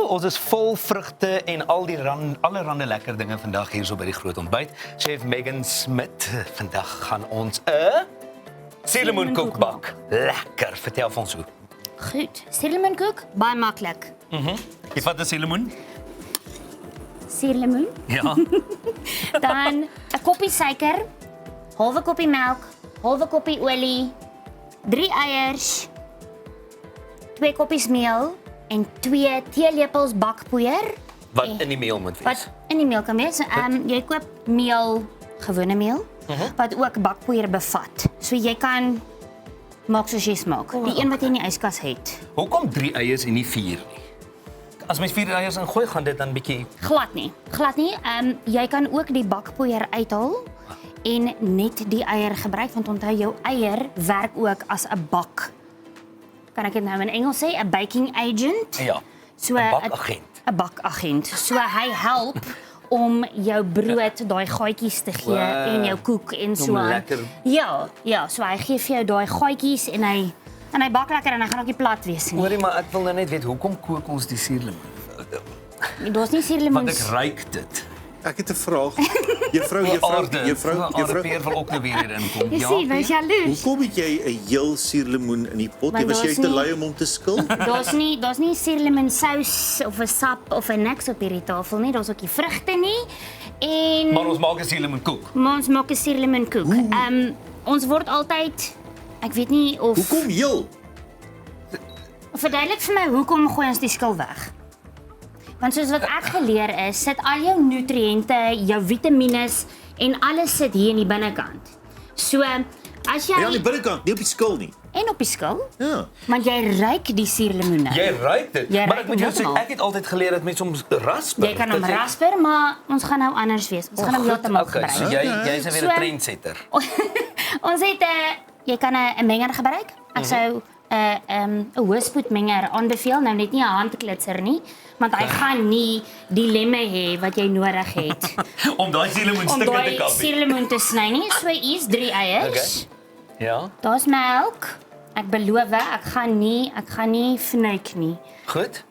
ons is vol vrugte en al die allerhande lekker dinge vandag hier so by die groot ontbyt. Chef Megan Smit, vandag gaan ons 'n suurlemoenkoek bak. Lekker, vertel vir ons hoe. Goed, suurlemoenkoek, baie maklik. Jy vat 'n suurlemoen? Suurlemoen, Ja. dan 'n koppie suiker, halwe koppie melk, halwe koppie olie, 3 eiers, 2 koppies meel en 2 teelepels bakpoeier. Wat in die meel moet wees. Wat in die meel kan wees. Jy koop meel, gewone meel, wat ook bakpoeier bevat. So jy kan maak soos jy smaak. Die een wat jy in die yskas het. Hoekom 3 eiers en nie 4 nie? As mens 4 eiers ingooi, gaan dit dan bietjie Glad nie. Jy kan ook die bakpoeier uithaal en net die eier gebruik, want onthou jou eier werk ook as 'n bak. Kan ek dit nou in Engels sê? 'n baking agent. ja, So 'n bakagent. 'n bakagent. So hy help om jou brood daai gaatjies te gee en jou koek en so aan. Lekker. Ja, so hy gee vir jou daai gaatjies en hy bak lekker en hy gaan ook nie plat wees nie. Hoorie, maar ek wil nou net weet hoekom kook ons die suurlemoen? Daar's nie Want suurlemoens. ek ruik dit. Ek het 'n vraag. Juffrou, Peer wil ook nou weer hierin kom. Jy sien, jy's jaloers. hoekom het jy 'n heel suurlemoen in die pot? Want Was jy daar's te nie- lui om te skil? Daar's nie suurlemoensous of 'n sap of 'n niks op hierdie tafel nie. Daar's ook nie vrugte nie. En Maar ons maak 'n suurlemoenkoek. ons maak 'n suurlemoenkoek. Ons word altyd, ek weet nie of Hoekom heel? verduidelik vir my hoekom gooi ons die skil weg? Want soos wat ek geleer is, sit al jou nutriënte, jou vitamiene en alles sit hier in die binnekant. So, as jy Ja, aan die binnekant, nie op die skil nie. en op die skil, Ja. want jy ruik die suurlemoene. Jy ruik dit. Jy Maar ruik ek moet jou hom sê, heeltemal. ek het altyd geleer dat mense hom rasper. Jy kan hom rasper, maar ons gaan nou anders wees. Ons gaan hom heeltemal Okay, gebruik. so jy's nou weer 'n So- trendsetter. Ons het jy kan 'n menger gebruik. Ek sou 'n hoëspoedmenger aanbeveel, nou net nie 'n handklitser nie, want hy gaan nie die lemme hê wat jy nodig het Om daai suurlemoenstukke om te daai kap. suurlemoen te sny nie. So hier's 3 eiers. Ja, Daar's melk. Ek beloof, ek gaan nie vnuik nie. goed.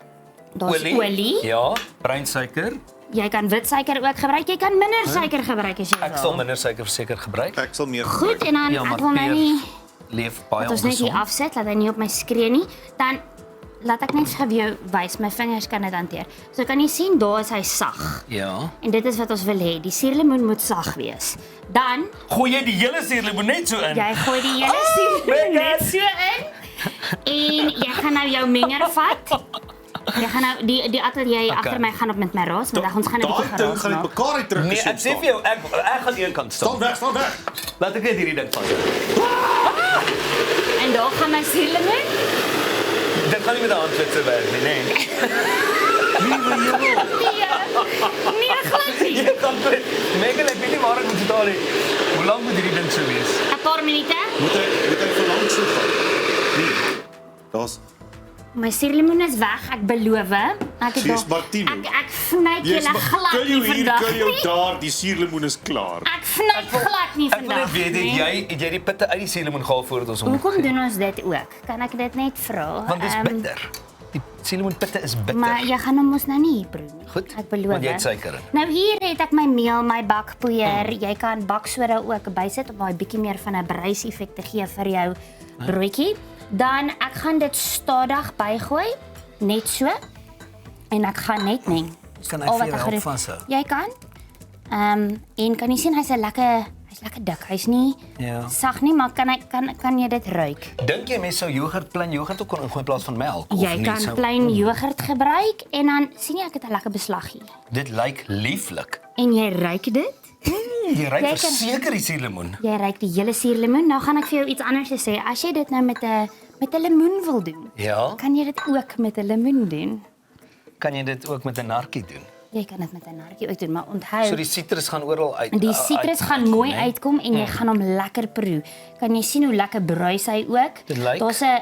Daar's olie. Ja, bruin suiker. Jy kan wit suiker ook gebruik. Jy kan minder suiker gebruik as jy Ek sal wil. minder suiker verseker gebruik. Ek sal meer Goed, en dan Ja, maar ek wil nou Peer nie leef baie dat ons net hier ongesond. afsit, laat hy nie op my skree nie. Dan laat ek net vir jou wys, my vingers kan dit hanteer. So kan jy sien, daar is hy sag. Ja. En dit is wat ons wil hê. Die suurlemoen moet sag wees. Dan Gooi jy die hele suurlemoen net so in? jy gooi die hele suurlemoen net so in. En jy gaan nou jou menger vat. Jy gaan nou die ateljee agter my gaan op met my raas, want ons gaan 'n bietjie Daai ding geraas gaan uit maak. mekaar uit terug Nee, ek sê vir jou, ek gaan eenkant Staan staan. weg. Laat ek net hierdie ding vat. En daar gaan my suurlemoen. Dit gaan nie met 'n handklitser werk nie, nee. Nee, glad nie. Jy kan dit. Megan, ek weet nie waar ek moet staan nie. Hoe lank moet hierdie ding so wees? 'n Paar minute. Moet hy verlang so gaan? Nee. Daar's My suurlemoen is weg, ek beloof. Ek het Dis Martino. ek vnyk julle glad Kan nie jy hier, vandag kan jy nie. daar, die suurlemoen is klaar. Ek vnyk glad nie Ek wil net vandag weet, nie. het jy die pitte uit die suurlemoen gehaal voordat ons hom Hoekom doen ons dit ook? Kan ek dit net vra? Want dit is bitter. Die suurlemoenpitte is bitter. Maar jy gaan hom mos nou nie hier proe nie. Goed, Ek beloof. want jy het suiker in. Nou hier het ek my meel, my bakpoeier. Jy kan baksoda ook bysit om daai bietjie meer van 'n bruiseffek te gee vir jou broodjie. Dan ek gaan dit stadig bygooi, net so. En ek gaan net meng. Kan ek Al vir wat jou gaan help doen. vashou? Jy kan. En kan jy sien hy's lekker dik. Hy's nie Ja. sag nie, maar kan jy dit ruik? Dink jy mense sou plain yoghurt ook kon ingooi in plaas van melk? Of Jy nie kan sou- plain yoghurt gebruik en dan sien jy ek het 'n lekker beslag hier. Dit lyk lieflik. En jy ruik dit? Jy ruik Jy kan- verseker die suurlemoen. Jy ruik die hele suurlemoen. Nou gaan ek vir jou iets anders sê. As jy dit nou met 'n lemoen wil doen, Ja, kan jy dit ook met 'n lemoen doen. kan jy dit ook met 'n narkie doen? Jy kan dit met 'n narkie ook doen, maar onthou, So die sitrus gaan oral uit. die sitrus gaan mooi nee? uitkom en jy gaan hom lekker proe. Kan jy sien hoe lekker bruis hy ook? Dit lyk-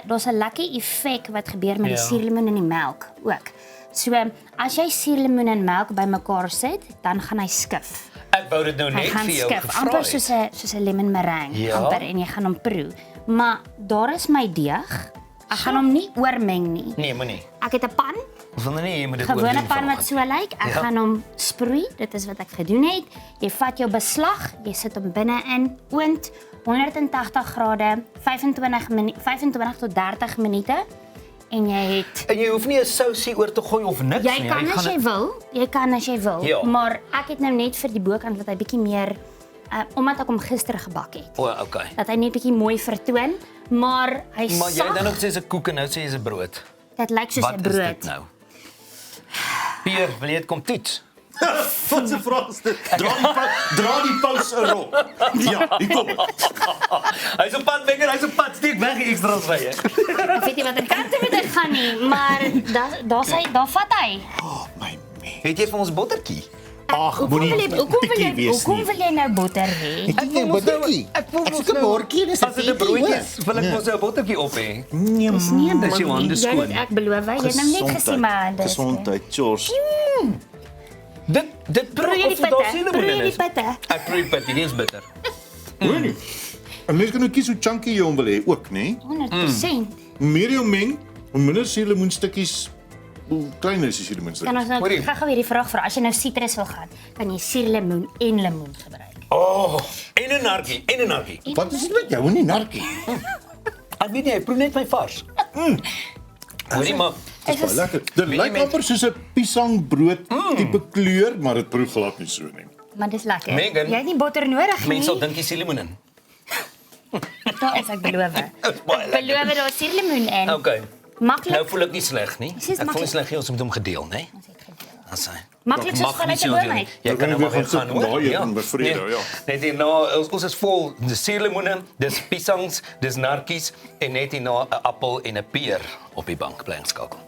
Daar's 'n lekker effek wat gebeur met die Ja. suurlemoen en die melk ook. So, as jy suurlemoen en melk bymekaar sit, dan gaan hy skif. Ek wou dit nou Hy net gaan vir jou skif, gevra amper het. soos 'n lemon meringue, Ja. amper, en jy gaan hom proe. Maar daar is my deeg. Ek gaan hom nie oormeng nie. Nee, moenie. Ek het 'n pan Ons wil nie jy moet dit gewone oordoen pan wat vanoggend. so lyk. Ek Ja. gaan hom sproei. Dit is wat ek gedoen het. Jy vat jou beslag, jy sit hom binne in oond 180 grade 25 tot 30 minute en jy het En jy hoef nie 'n sousie oor te gooi of niks jy nie. kan as jy wil, Ja. maar ek het nou net vir die bokant dat hy bietjie meer omdat ek hom gister gebak het. O, okay. Dat hy net bietjie mooi vertoon, maar hy Maar jy het dan sag. nog sê dis 'n koek en nou sê jy is 'n brood. Dit lyk soos 'n Wat is brood. dit nou? Pier, wil jy dit kom toets? Wat 'n vraag is dit? Dra die pous erop. Ja, hier kom dit. Hy's op pad, vinger, hy's op pad. Steek weg die extra's vir jy. Ek weet nie watter kant toe dit gaan nie, maar daar vat hy. Oh, my man. Het jy vir ons bottertjie? Ag, Hoekom wil jy wees hoekom nie. wil jy nou botter hê? Ek wil mos nou, Ek wil ek mos soek 'n bordjie, dis 'n As dit 'n broodjie is, wil ek mos 'n bottertjie op hê. Nee, Dis nie 'n Is jou hande bottertjie. Jy skoon? het ek beloof, jy het nou net gesien my hande. is skoon. Gesondheid, Chors. Dit Proe jy die pitte? Proe jy die pitte? Ek proe die pitte, die is bitter. Hoor nie. 'n Mens kan nou kies hoe chunky jy hom wil hê ook, nê? 100%. Hoe meer jy hom meng, hoe minder suurlemoenstukkies, hoe kleiner is die Kan suurlemoenstukkies. ons nou Hoorie. gou hierdie vraag vra. As jy nou sitrus wil gaan, kan jy suurlemoen en lemoen gebruik. Oh, en 'n narkie, en 'n narkie. Wat is dit met jou en die narkie? Ek weet nie, ek proe net my vars. Hoorie maar, Dis baie lekker. Dit Weet jy, lyk mens- amper soos 'n piesangbrood tipe kleur, maar dit proe glad nie so nie. Maar dis lekker. Megan, Jy het nie botter nodig nie. mense sal dink jy suurlemoen in. Daar is ek beloof. Dis baie Ek lekker. beloof daar is suurlemoen in. Okay. Maklik. Nou voel ek nie sleg nie. Dis Ek voel nie maklik. sleg nie, ons moet hom gedeel, né? Ons het gedeel. As hy. Maklik soos vanuit 'n boom uit. Jy kan nou maar weer gaan hoor. naai en bevrede, ja. Net hierna, ons is vol dis suurlemoene, dis piesangs, dis narkies en net hierna 'n appel en 'n peer op die bank bly inskakel.